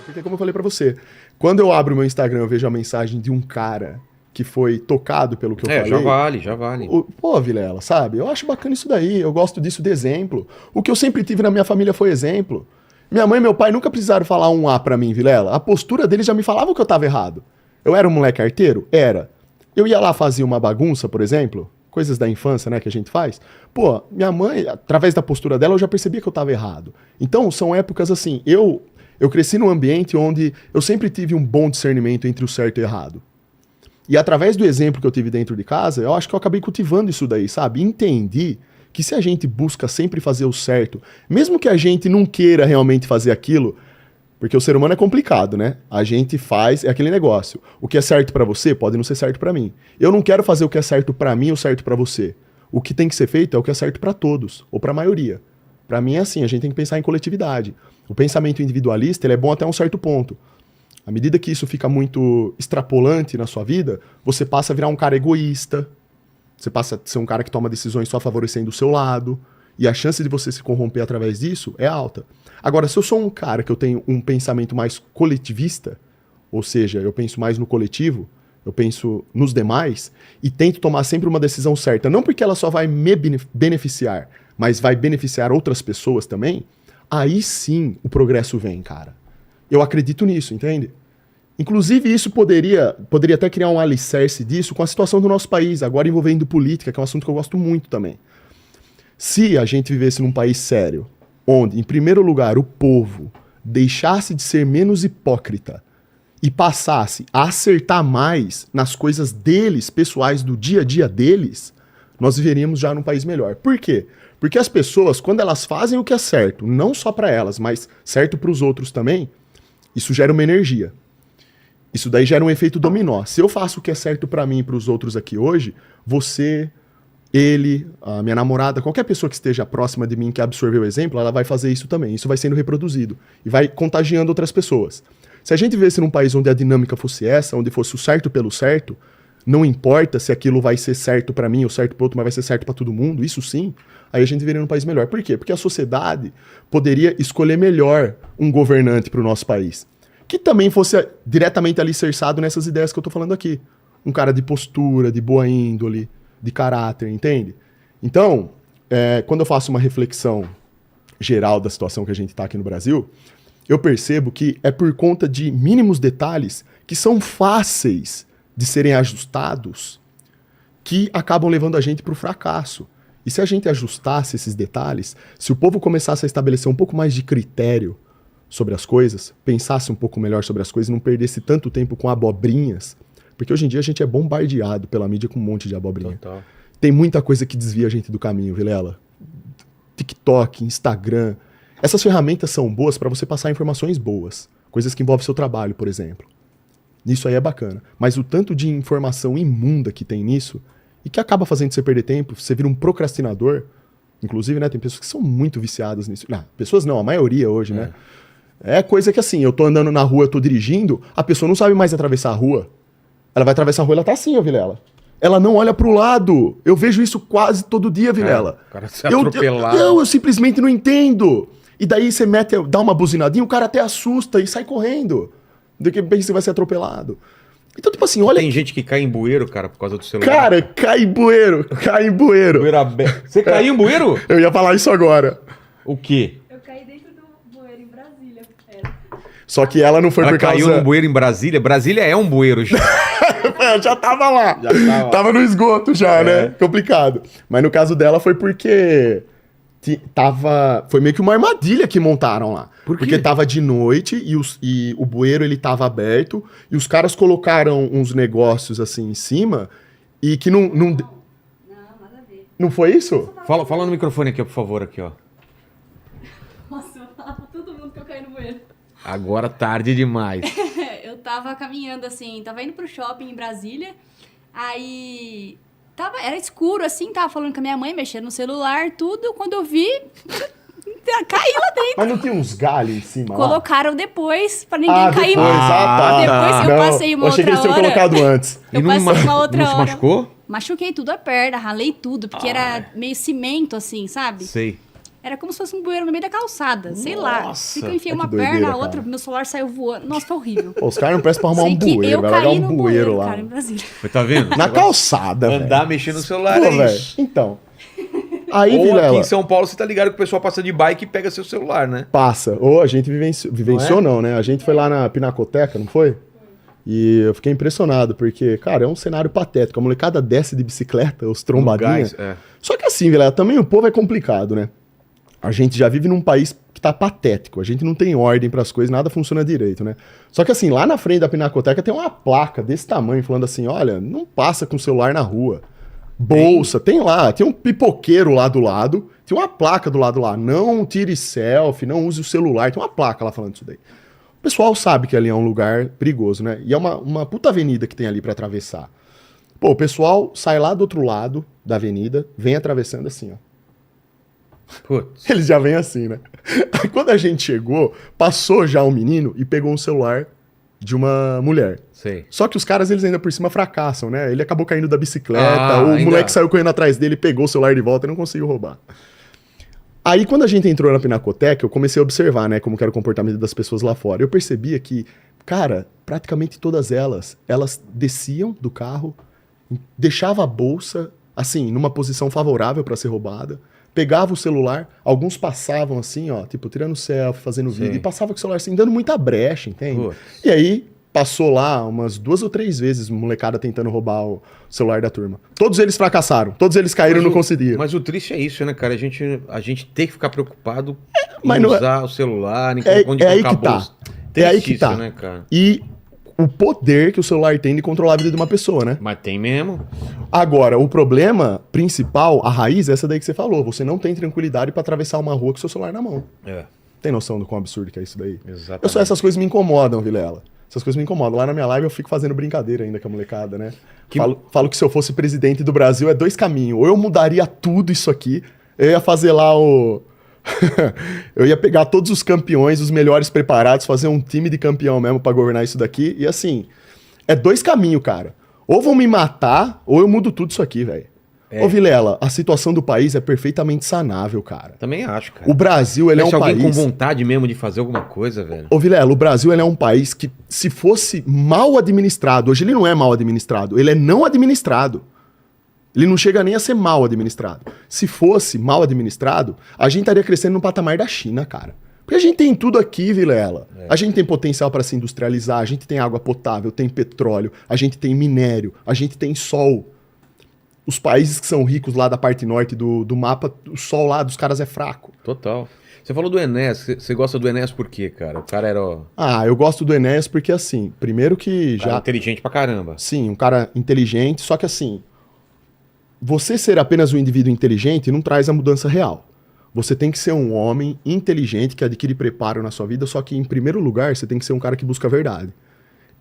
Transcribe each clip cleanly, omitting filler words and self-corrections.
Porque como eu falei pra você, quando eu abro o meu Instagram eu vejo a mensagem de um cara que foi tocado pelo que eu falei. Já vale. Pô, Vilela, sabe? Eu acho bacana isso daí, eu gosto disso de exemplo. O que eu sempre tive na minha família foi exemplo. Minha mãe e meu pai nunca precisaram falar um A pra mim, Vilela. A postura deles já me falava que eu tava errado. Eu era um moleque arteiro? Era. Eu ia lá fazer uma bagunça, por exemplo, coisas da infância, né, que a gente faz. Pô, minha mãe, através da postura dela, eu já percebia que eu tava errado. Então, são épocas assim, eu cresci num ambiente onde eu sempre tive um bom discernimento entre o certo e o errado. E através do exemplo que eu tive dentro de casa, eu acho que eu acabei cultivando isso daí, sabe? Entendi que se a gente busca sempre fazer o certo, mesmo que a gente não queira realmente fazer aquilo, porque o ser humano é complicado, né? A gente faz, é aquele negócio. O que é certo pra você pode não ser certo pra mim. Eu não quero fazer o que é certo pra mim ou certo pra você. O que tem que ser feito é o que é certo pra todos, ou pra maioria. Pra mim é assim, a gente tem que pensar em coletividade. O pensamento individualista, ele é bom até um certo ponto. À medida que isso fica muito extrapolante na sua vida, você passa a virar um cara egoísta, você passa a ser um cara que toma decisões só favorecendo o seu lado, e a chance de você se corromper através disso é alta. Agora, se eu sou um cara que eu tenho um pensamento mais coletivista, ou seja, eu penso mais no coletivo, eu penso nos demais, e tento tomar sempre uma decisão certa, não porque ela só vai me beneficiar, mas vai beneficiar outras pessoas também, aí sim o progresso vem, cara. Eu acredito nisso, entende? Inclusive, isso poderia até criar um alicerce disso com a situação do nosso país, agora envolvendo política, que é um assunto que eu gosto muito também. Se a gente vivesse num país sério, onde, em primeiro lugar, o povo deixasse de ser menos hipócrita e passasse a acertar mais nas coisas deles, pessoais, do dia a dia deles, nós viveríamos já num país melhor. Por quê? Porque as pessoas, quando elas fazem o que é certo, não só para elas, mas certo para os outros também, isso gera uma energia. Isso daí gera um efeito dominó. Se eu faço o que é certo pra mim e pros outros aqui hoje, você, ele, a minha namorada, qualquer pessoa que esteja próxima de mim que absorveu o exemplo, ela vai fazer isso também. Isso vai sendo reproduzido e vai contagiando outras pessoas. Se a gente vivesse num país onde a dinâmica fosse essa, onde fosse o certo pelo certo, não importa se aquilo vai ser certo pra mim ou certo pro outro, mas vai ser certo pra todo mundo, isso sim, aí a gente viveria num país melhor. Por quê? Porque a sociedade poderia escolher melhor um governante pro nosso país, que também fosse diretamente alicerçado nessas ideias que eu tô falando aqui. Um cara de postura, de boa índole, de caráter, entende? Então, quando eu faço uma reflexão geral da situação que a gente tá aqui no Brasil, eu percebo que é por conta de mínimos detalhes que são fáceis de serem ajustados que acabam levando a gente pro fracasso. E se a gente ajustasse esses detalhes, se o povo começasse a estabelecer um pouco mais de critério sobre as coisas, pensasse um pouco melhor sobre as coisas, não perdesse tanto tempo com abobrinhas, porque hoje em dia a gente é bombardeado pela mídia com um monte de abobrinha. Total. Tem muita coisa que desvia a gente do caminho, Vilela. TikTok, Instagram. Essas ferramentas são boas para você passar informações boas, coisas que envolvem seu trabalho, por exemplo. Isso aí é bacana. Mas o tanto de informação imunda que tem nisso, e que acaba fazendo você perder tempo, você vira um procrastinador. Inclusive, né, tem pessoas que são muito viciadas nisso. Não, pessoas não, a maioria hoje, né? É coisa que assim, eu tô andando na rua, eu tô dirigindo, a pessoa não sabe mais atravessar a rua. Ela vai atravessar a rua, ela tá assim, ó, Vilela. Ela não olha pro lado. Eu vejo isso quase todo dia, Vilela. O cara se atropelado. Eu simplesmente não entendo. E daí você dá uma buzinadinha, o cara até assusta e sai correndo. Do que pensa que vai ser atropelado. Então, tipo assim, olha... Tem gente que cai em bueiro, cara, por causa do celular. Cara, cai em bueiro. Bueiro aberto. Você caiu em bueiro? Eu ia falar isso agora. O quê? Eu caí dentro do bueiro em Brasília. Só que ela não foi Ela por causa... caiu no bueiro em Brasília? Brasília é um bueiro. Já tava lá. Tava no esgoto já, né? Complicado. Mas no caso dela foi porque... Foi meio que uma armadilha que montaram lá. Por quê? Porque tava de noite e o bueiro ele tava aberto e os caras colocaram uns negócios assim em cima e que não... Não, nada a ver. Não foi isso? Fala no microfone aqui, por favor, aqui, ó. Nossa, eu falo pra todo mundo que eu caí no bueiro. Agora tarde demais. Eu tava caminhando assim, tava indo pro shopping em Brasília, aí... Era escuro, assim, tava falando com a minha mãe, mexendo no celular, tudo. Quando eu vi, caí lá dentro. Mas não tinha uns galhos em cima lá? Colocaram depois, pra ninguém cair. Tá. Depois eu passei uma outra hora. Eu achei que eles tinham colocado antes. Eu passei uma outra hora. Não se machucou? Machuquei tudo a perna, ralei tudo, porque era meio cimento, assim, sabe? Sei. Era como se fosse um bueiro no meio da calçada, sei lá. Nossa! Sei que eu enfiei Ai, que uma perna, doideira, a outra, cara. meu celular saiu voando. Nossa, foi horrível. Pô, os caras não prestam pra arrumar Sei um que bueiro, eu vai largar caí um no bueiro lá. cara, em Brasília. Mas tá vendo? Na calçada, velho. Andar mexendo no celular Pô, é velho. isso. Então. Aí, Ou aqui Vilela, em São Paulo, você tá ligado que o pessoal passa de bike e pega seu celular, né? passa. Ou a gente vivenciou, Não é? não, né? A gente foi lá na Pinacoteca, não foi? E eu fiquei impressionado, porque, cara, é um cenário patético. A molecada desce de bicicleta, os trombadinhas. No gás, é. Só que assim, Vilela, também o povo é complicado, né? A gente já vive num país que tá patético. A gente não tem ordem pras coisas, nada funciona direito, né? Só que assim, lá na frente da Pinacoteca tem uma placa desse tamanho falando assim, olha, não passa com o celular na rua. Bolsa, tem lá, tem um pipoqueiro lá do lado, tem uma placa do lado lá, não tire selfie, não use o celular, tem uma placa lá falando isso daí. O pessoal sabe que ali é um lugar perigoso, né? E é uma puta avenida que tem ali pra atravessar. Pô, o pessoal sai lá do outro lado da avenida, vem atravessando assim, ó. Putz. Eles já vêm assim, né? Aí quando a gente chegou, passou já um menino e pegou um celular de uma mulher. Sei. Só que os caras, eles ainda por cima fracassam, né? Ele acabou caindo da bicicleta, Ah, o ainda. moleque saiu correndo atrás dele, pegou o celular de volta e não conseguiu roubar. Aí quando a gente entrou na Pinacoteca, eu comecei a observar, né, como que era o comportamento das pessoas lá fora. Eu percebia que, cara, praticamente todas elas desciam do carro, deixavam a bolsa, assim, numa posição favorável para ser roubada, pegava o celular, alguns passavam assim, ó, tipo, tirando selfie, fazendo vídeo, Sim. e passava com o celular assim, dando muita brecha, entende? Putz. E aí, passou lá umas 2 ou 3 vezes molecada tentando roubar o celular da turma. Todos eles fracassaram, todos eles caíram e não conseguiram. Mas o triste é isso, né, cara? A gente tem que ficar preocupado mas em não é- usar o celular, em É, onde é aí colocar que a tá. bolsa. É aí Triste que tá. isso, né, cara? E o poder que o celular tem de controlar a vida de uma pessoa, né? Mas tem mesmo. Agora, o problema principal, a raiz é essa daí que você falou. Você não tem tranquilidade pra atravessar uma rua com seu celular na mão. É, Tem noção do quão absurdo que é isso daí? exatamente. Essas coisas me incomodam, Vilela. Essas coisas me incomodam. Lá na minha live eu fico fazendo brincadeira ainda com a molecada, né? Que- Falo que se eu fosse presidente do Brasil é 2 caminhos. Ou eu mudaria tudo isso aqui, eu ia fazer lá o... eu ia pegar todos os campeões, os melhores preparados, fazer um time de campeão mesmo pra governar isso daqui. E assim, é 2 caminhos, cara. Ou vão me matar, ou eu mudo tudo isso aqui, velho. É. Ô, Vilela, a situação do país é perfeitamente sanável, cara. Também acho, cara. O Brasil, ele é Conhece um alguém país... com vontade mesmo de fazer alguma coisa, velho? Ô, Vilela, o Brasil ele é um país que, se fosse mal administrado, hoje ele não é mal administrado, ele é não administrado. Ele não chega nem a ser mal administrado. Se fosse mal administrado, a gente estaria crescendo no patamar da China, cara. Porque a gente tem tudo aqui, Vilela. A gente tem potencial para se industrializar, a gente tem água potável, tem petróleo, a gente tem minério, a gente tem sol. Os países que são ricos lá da parte norte do mapa, o sol lá dos caras é fraco. Total. Você falou do Enéas. Você gosta do Enéas por quê, cara? O cara era ó, Ah, eu gosto do Enéas porque, assim, primeiro que cara já... inteligente pra caramba. Sim, um cara inteligente, só que assim, você ser apenas um indivíduo inteligente não traz a mudança real. Você tem que ser um homem inteligente que adquire preparo na sua vida, só que em primeiro lugar você tem que ser um cara que busca a verdade.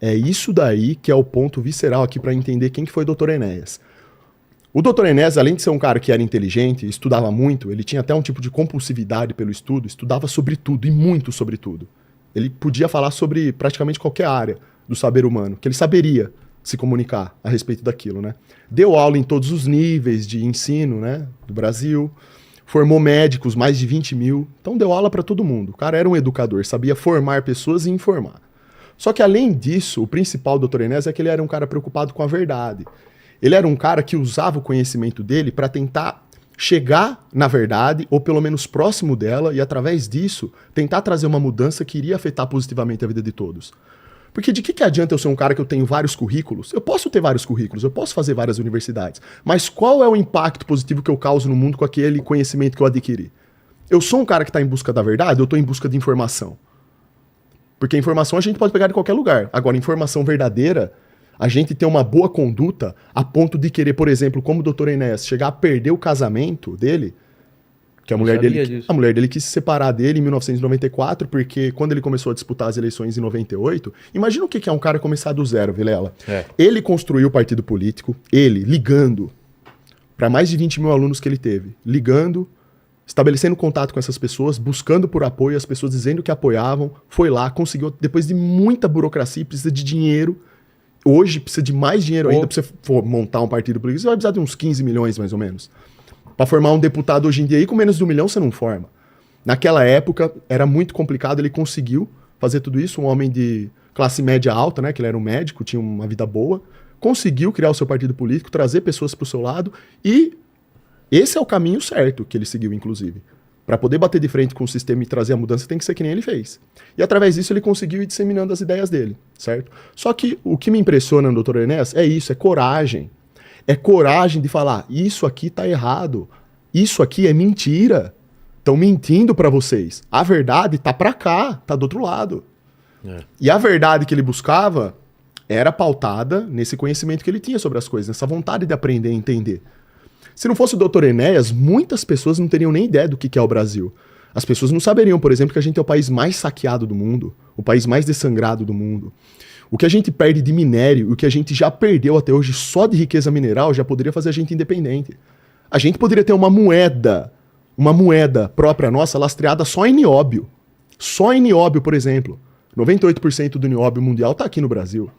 É isso daí que é o ponto visceral aqui para entender quem que foi o Dr. Enéas. O Dr. Enéas, além de ser um cara que era inteligente, estudava muito, ele tinha até um tipo de compulsividade pelo estudo, estudava sobre tudo e muito sobre tudo. Ele podia falar sobre praticamente qualquer área do saber humano, que ele saberia se comunicar a respeito daquilo, né? Deu aula em todos os níveis de ensino, né, do Brasil, formou médicos, mais de 20 mil, então deu aula para todo mundo. O cara era um educador, sabia formar pessoas e informar. Só que além disso, o principal do Dr. Enéas é que ele era um cara preocupado com a verdade. Ele era um cara que usava o conhecimento dele para tentar chegar na verdade, ou pelo menos próximo dela, e através disso, tentar trazer uma mudança que iria afetar positivamente a vida de todos. Porque de que adianta eu ser um cara que eu tenho vários currículos? Eu posso ter vários currículos, eu posso fazer várias universidades, mas qual é o impacto positivo que eu causo no mundo com aquele conhecimento que eu adquiri? Eu sou um cara que está em busca da verdade, ou estou em busca de informação? Porque informação a gente pode pegar de qualquer lugar. Agora, informação verdadeira, a gente tem uma boa conduta a ponto de querer, por exemplo, como o Dr. Enéas, chegar a perder o casamento dele, que a Não mulher sabia dele, disso. a mulher dele quis se separar dele em 1994, porque quando ele começou a disputar as eleições em 98, imagina o que é um cara começar do zero, Vilela. É. Ele construiu o partido político, ele ligando para mais de 20 mil alunos que ele teve, ligando, estabelecendo contato com essas pessoas, buscando por apoio, as pessoas dizendo que apoiavam, foi lá, conseguiu, depois de muita burocracia, precisa de dinheiro. Hoje precisa de mais dinheiro ainda pra você montar um partido político. Você vai precisar de uns 15 milhões, mais ou menos. Pra formar um deputado hoje em dia aí, com menos de 1 milhão você não forma. Naquela época era muito complicado, ele conseguiu fazer tudo isso, um homem de classe média alta, né, que ele era um médico, tinha uma vida boa, conseguiu criar o seu partido político, trazer pessoas pro seu lado e esse é o caminho certo que ele seguiu, inclusive. Para poder bater de frente com o sistema e trazer a mudança, tem que ser que nem ele fez. E através disso ele conseguiu ir disseminando as ideias dele, certo? Só que o que me impressiona no Dr. Enéas é isso, é coragem. É coragem de falar, isso aqui tá errado, isso aqui é mentira. Estão mentindo para vocês. A verdade tá para cá, tá do outro lado. E a verdade que ele buscava era pautada nesse conhecimento que ele tinha sobre as coisas, nessa vontade de aprender e entender. Se não fosse o Dr. Enéas, muitas pessoas não teriam nem ideia do que é o Brasil. As pessoas não saberiam, por exemplo, que a gente é o país mais saqueado do mundo, o país mais dessangrado do mundo. O que a gente perde de minério, o que a gente já perdeu até hoje só de riqueza mineral, já poderia fazer a gente independente. A gente poderia ter uma moeda própria nossa lastreada só em nióbio. Só em nióbio, por exemplo. 98% do nióbio mundial está aqui no Brasil.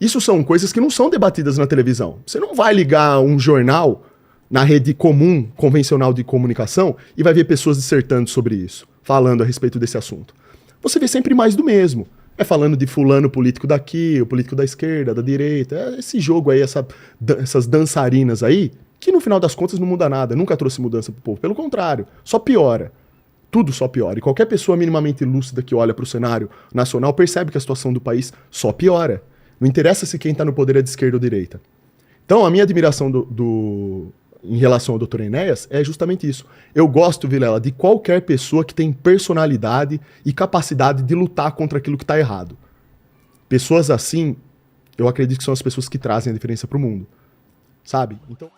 Isso são coisas que não são debatidas na televisão. Você não vai ligar um jornal na rede comum, convencional de comunicação, e vai ver pessoas dissertando sobre isso, falando a respeito desse assunto. Você vê sempre mais do mesmo. É falando de fulano político daqui, o político da esquerda, da direita, esse jogo aí, essas dançarinas aí, que no final das contas não muda nada, nunca trouxe mudança pro povo. Pelo contrário, só piora. Tudo só piora. E qualquer pessoa minimamente lúcida que olha pro cenário nacional percebe que a situação do país só piora. Não interessa se quem tá no poder é de esquerda ou direita. Então, a minha admiração em relação ao Dr. Enéas é justamente isso. Eu gosto, Vilela, de qualquer pessoa que tem personalidade e capacidade de lutar contra aquilo que está errado. Pessoas assim, eu acredito que são as pessoas que trazem a diferença para o mundo. Sabe? Então...